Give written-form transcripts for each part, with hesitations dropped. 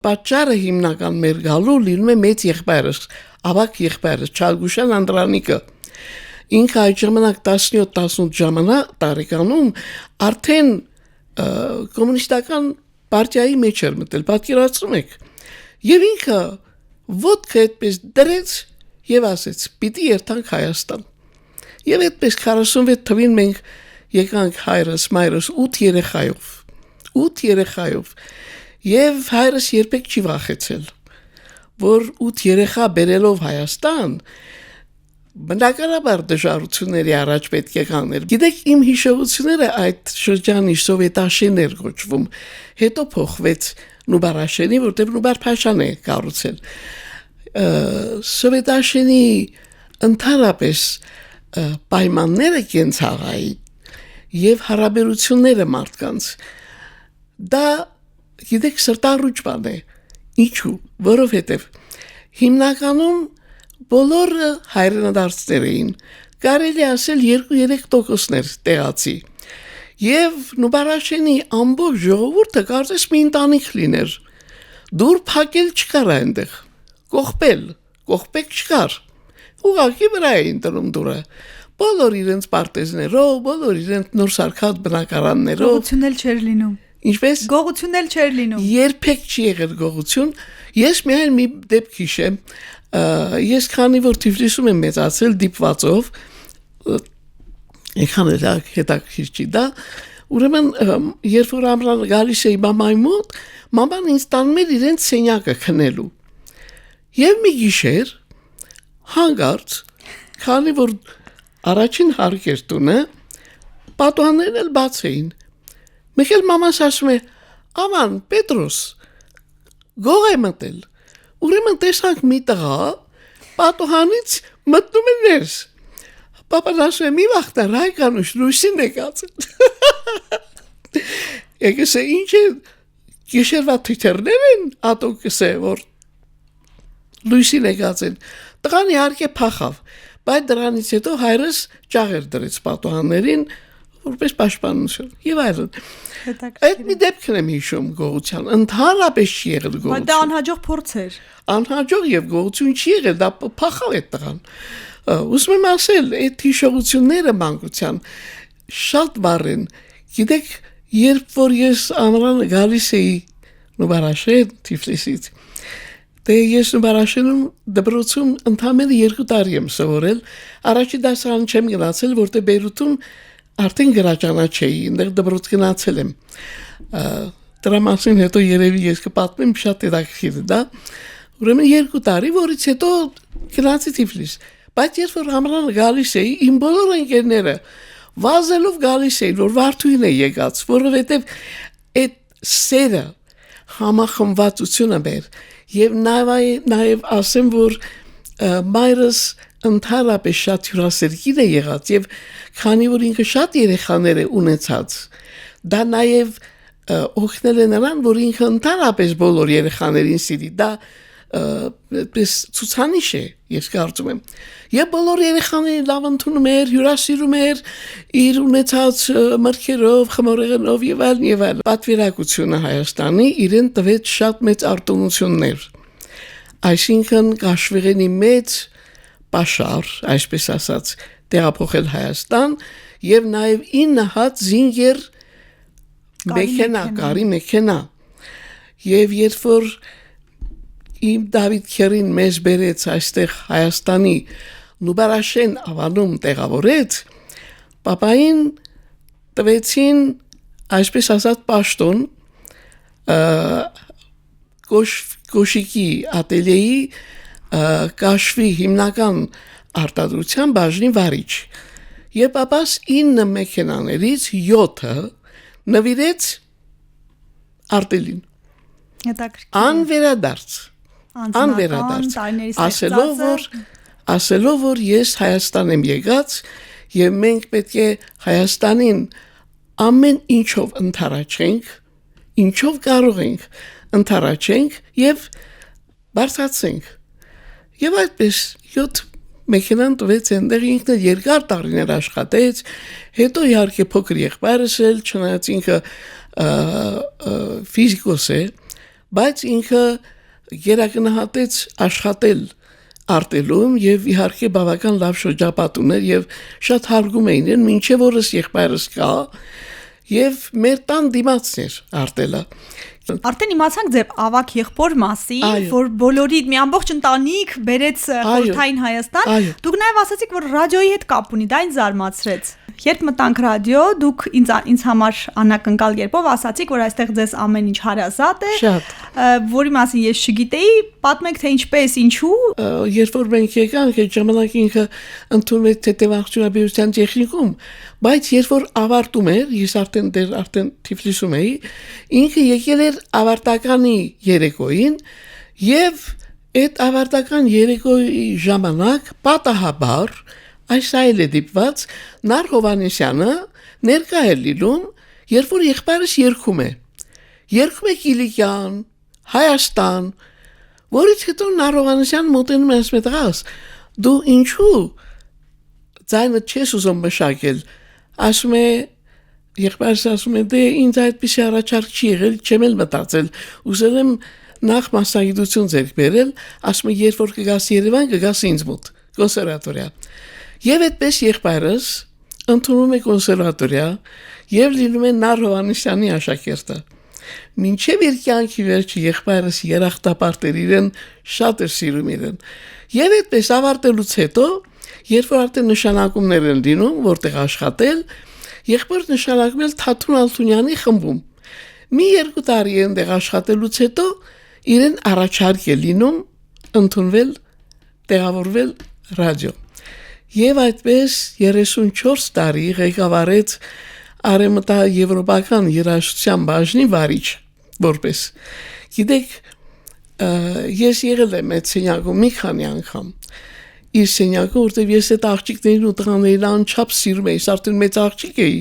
Պատճառը հիմնական մեր գալու լինում է մեծ եղբայրս, ավակ եղբայրս Չալգուշյան Անդրանիկը։ Ինքը այդ ժամանակ 17-18 տարեկանում արդեն կոմունիստական պարտիայի մեջ էր մտել, պատկերացնում եք։ Եվ ինքը ոտքը այդպես դրեց եւ ասեց՝ «Պիտի երթանք Հայաստան»։ Եվ այդպես 46 թվին մենք եկանք հայրս, մայրս 8 երեխայով։ Եվ հայրս երբեք չի վախեցել, որ 8 երեխա բերելով Հայաստան բնականաբար դժվարությունների առաջ պետք է կաներ։ Գիտեք, իմ հիշողությունները այդ շրջանի սովետաշեն էր գոչվում, հետո փոխվեց Նուբարաշենի, որտեղ Նուբար-Փաշան է կառուցել։ Սովետաշենի ընդհանրապես պայմանները կենցաղայի եւ հարաբերությունները մարդկանց դա գիտեք սրտառուչ բան է։ Ինչու՞, որովհետեւ հիմնականում բոլորը հայրենադարձներ էին, կարելի ասել 2-3% տեղացի։ Եվ Նուբարաշենի ամբողջ ժողովուրդը կարծես մի ընտանիք լիներ։ Դուր փակել չկար այնտեղ, կողպեք չկար։ Ուղղակի վրա էին տրում դուրը։ Բոլոր իրենց պարտեզներով, բոլոր իրենց նոր սարքած բնակարաններով։ Գողություն էլ չէր լինում։ Ինչպես։ Գողություն էլ չէր լինում։ Երբեք չի եղել գողություն։ Ես միայն մի դեպք հիշեմ։ Ես քանի որ Թիֆլիսում եմ մեծացել դիպվածով, եկան էլ հետաքրքիր չի դա, ուրեմն երբ որ ամռան գալիս էի մամայի մոտ, մաման ինձ տանում էր իրենց սենյակը քնելու։ Եվ մի գիշեր հանգարց, քանի որ առաջին հարկ էր տունը, պատուհաններն էլ բաց էին։ Մեկ էլ մամաս ասում է. «Աման, Պետրոս, գող է մտել»։ Ուրեմն տեսանք մի տղա պատուհանից մտնում է ներս։ Պապան ասում է՝ «Մի վախտար, Հայկանուշ, լույսին եկած»։ Եկես է ինչ է, գիշերվա թիթեռներ են, ատոկս է, որ լույսին եկած են։ Տղան իհարկե փախավ, բայց դրանից հետո հայրս ճաղեր դրեց պատուհաններին, որպես պաշտպանություն եւ այլն։ Այդ մի դեպքն եմ հիշում գողության, ընդհանրապես չի եղել գողություն։ Բայց դա անհաջող փորձ էր։ Անհաջող եւ գողություն չի եղել, դա փախավ այդ տղան։ Ուզում եմ ասել, այդ հիշողությունները մանկության շատ բառ են։ Գիտեք, երբ որ ես ամռան գալիս էի Նուբարաշեն Թիֆլիսից, դե ես Նուբարաշենում դպրոցում ընդամենը 2 տարի եմ սովորել, առաջի դասարան չեմ գնացել, որտեղ Բեյրութում արդեն գրաճանաչ էի, այնտեղ դպրոց գնացել եմ։ Դրա մասին հետո երևի ես կպատմեմ, շատ հետաքրքիր է դա։ Ուրեմն 2 տարի, որից հետո գնացի Թիֆլիս։ Բայց երբ որ ամռան գալիս էի, իմ բոլոր ընկերները վազելով գալիս էին, որ Վարդուհին է եկած, որովհետև այդ սերը համախմբվածությունը մեր եւ նաեւ ասեմ, որ մայրս ընդհանրապես շատ հյուրասերկին է եղած եւ քանի որ ինքը շատ երեխաներ է ունեցած, դա նաեւ օգնել է նրան, որ ինքը ընդհանրապես բոլոր երեխաներին սիրի, դա պես ցուցանիշ է, ես կարծում եմ։ Եվ բոլոր երեխաներին լավ ընդունում էր, հյուրասիրում էր իր ունեցած մրգերով, խմորեղենով եւ այլն։ Պատվիրակությունը Հայաստանի իրեն տվեց շատ մեծ արտոնություններ։ Այսինքն Կաշվեղենի մեծ պաշար, այսպես ասած, տեղափոխել Հայաստան եւ նաեւ 9 հատ զինգեր կարի մեքենա։ Եվ երբ որ իմ Դավիթ Քերին մեզ բերեց այստեղ Հայաստանի Նուբարաշեն ավանում տեղավորեց, պապային տվեցին, այսպես ասած, պաշտոն Կոշիկի ատելյեի կաշվի հիմնական արտադրության բաժնի վարիչ։ Եվ պապաս 9 մեքենաներից 7-ը նվիրեց արտելին։ Անվերադարձ, ասելով, որ ես Հայաստան եմ եկած եւ մենք պետք է Հայաստանին ամեն ինչով ընդառաջենք, ինչով կարող ենք ընդառաջենք եւ բարձրացենք։ Եվ այդպես 7 մեքենան տվեց այնտեղ, ինքն էլ երկար տարիներ աշխատեց, հետո իհարկե փոքր եղբայրս էլ, չնայած ինքը ֆիզիկոս է, բայց ինքը գերագնահատեց աշխատել արտելում եւ իհարկե բավական լավ շրջապատ ուներ եւ շատ հարգում էին իրեն, մինչեւ օրս եղբայրս կա եւ մեր տան դիմացն էր արտելը։ Արդեն իմացանք ձեր ավակ եղբոր մասին, Այո. որ բոլորի մի ամբողջ ընտանիք բերեց Խորհրդային Հայաստան։ Այո. Դուք նաև ասացիք, որ ռադիոյի հետ կապ ունի, դա ինձ զարմացրեց։ Երբ մտանք ռադիո, դուք ինձ համար անակնկալ կերպով ասացիք, որ այստեղ ձեզ ամեն ինչ հարազատ է, Շատ։ որի մասին ես չգիտեի, պատմեք թե ինչպես, ինչու։ Երբ որ մենք եկանք, այդ ժամանակ ինքը ընդունվեց թեթևարդյունաբերության տեխնիկում, բայց երբ որ ավարտում էր, ես արդեն Թիֆլիսում էի, ինքը եկել էր ավարտականի երեկոյին եւ այդ ավարտական երեկոյի ժամանակ պատահաբար այս այլ է դիպված Նար Հովհաննիսյանը ներկա է լինում, երբ որ եղբայրս երգում է Կիլիկյան, Հայաստան, որից հետո Նար Հովհաննիսյանը մոտենում է ասում է տղաս, դու ինչու ձայնը չես ուզում մշակել, ասում է եղբայրս ասում է դե ինձ այդպիսի առաջարկ չի եղել, չեմ էլ մտածել, ուզել եմ նախ մասնագիտություն ձեռք բերել, ասում է երբ որ կգաս Երևան կգաս ինձ մոտ կոնսերվատորիա եւ այդպես եղբայրս ընդունում է կոնսերվատորիա եւ լինում է Նար Հովհաննիսյանի աշակերտը մինչեւ իր կյանքի վերջը եղբայրս երախտապարտեր իրեն շատ էր սիրում իրեն եւ այդպես ավարտելուց հետո երբ որ արդեն նշանակումներ են լինում որտեղ աշխատել եղբայրը նշանակում է Թաթուն Ալթունյանի խմբում մի 2 տարի այնտեղ աշխատելուց հետո իրեն առաջարկ է լինում ընդունվել տեղավորվել ռադիո եւ այդպես 34 տարի ղեկավարեց արևմտաեվրոպական երաժշտության բաժնի վարիչ որպես գիտեք ես եղել եմ այդ սենյակում մի քանի անգամ իր սենյակում որտեղ ես այդ աղջիկներին ու տղաներին անչափ սիրում էի արդեն մեծ աղջիկ էի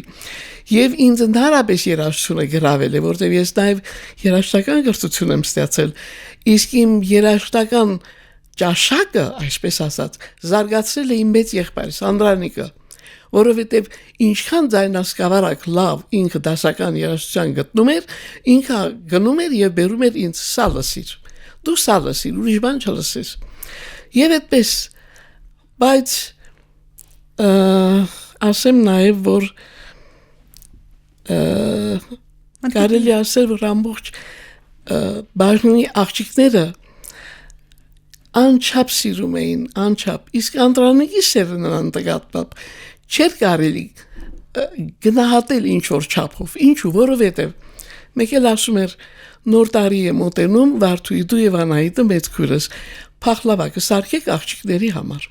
եւ ինձ ընդհանրապես երաժշտությունը գրավել է որտեղ ես նաեւ երաժշտական կրթություն եմ ստացել իսկ իմ երաժշտական ճաշակը այսպես ասած զարգացրել է իմ մեծ եղբայրս Անդրանիկը որովհետեւ ինչքան ձայնասկավառակ լավ ինքը դասական երաժշտության գտնում էր ինքը գնում էր եւ բերում էր ինձ սա լսիր դու սա լսիր ուրիշ բան չլսես եւ այդպես բայց ասեմ նաեւ որ կարելի ասել որ ամբողջ բաժնի աղջիկները անչափ սիրում էին, անչափ, իսկ Անդրանիկի սերը նրան տգատապ չէր կարելի գնահատել ինչ-որ չափով, ինչու, որովհետև մեկ էլ ասում էր նոր տարի է մոտենում, Վարդուի դու և Անահիտը մեծ քույրս փախլավա կսարքեք աղջիկների համար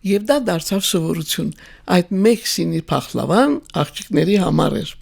եւ դա դարձավ սովորություն, այդ մեկ սինի փախլավան աղջիկների համար էր